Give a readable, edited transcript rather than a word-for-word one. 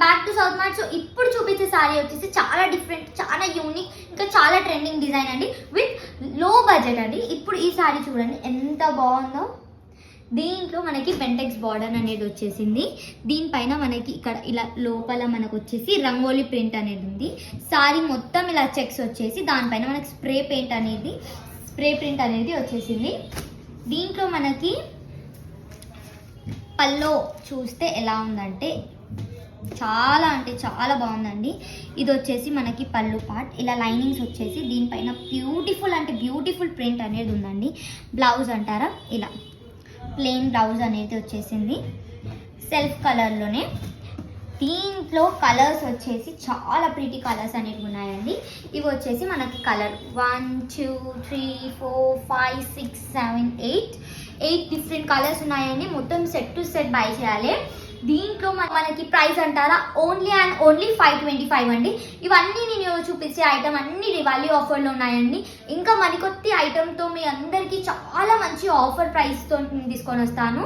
Back to south mart. So ఇప్పుడు చూపించే sorry వచ్చేసి చాలా డిఫరెంట్, చాలా యూనిక్, ఇంకా చాలా ట్రెండింగ్ డిజైన్ అండి, విత్ లో బడ్జెట్ అండి. ఇప్పుడు ఈ సారీ చూడండి ఎంత బాగుందో. దీంట్లో మనకి బెంటెక్స్ బార్డర్ అనేది వచ్చేసింది. దీనిపైన మనకి ఇక్కడ ఇలా లోపల మనకు వచ్చేసి రంగోలీ ప్రింట్ అనేది ఉంది. సారీ మొత్తం ఇలా చెక్స్ వచ్చేసి దానిపైన మనకి స్ప్రే ప్రింట్ అనేది వచ్చేసింది. దీంట్లో మనకి పల్లో చూస్తే ఎలా ఉందంటే చాలా అంటే చాలా బాగుందండి. ఇది వచ్చేసి మనకి పళ్ళు పార్ట్, ఇలా లైనింగ్స్ వచ్చేసి దీనిపైన బ్యూటిఫుల్ అంటే బ్యూటిఫుల్ ప్రింట్ అనేది ఉందండి. బ్లౌజ్ అంటారా, ఇలా ప్లెయిన్ బ్లౌజ్ అనేది వచ్చేసింది సెల్ఫ్ కలర్లోనే. దీంట్లో కలర్స్ వచ్చేసి చాలా ప్రిటీ కలర్స్ అనేవి ఉన్నాయండి. ఇవి వచ్చేసి మనకి కలర్ 1 2 3 4 5 6 7 8 డిఫరెంట్ కలర్స్ ఉన్నాయండి. మొత్తం సెట్ టు సెట్ బై చేయాలి. దీంట్లో మనకి ప్రైస్ అంటారా ఓన్లీ అండ్ ఓన్లీ 525 అండి. ఇవన్నీ నేను చూపించే ఐటమ్ అన్ని దివాళీ ఆఫర్లో ఉన్నాయండి. ఇంకా మరికొత్త ఐటమ్తో మీ అందరికీ చాలా మంచి ఆఫర్ ప్రైస్తో తీసుకొని వస్తాను.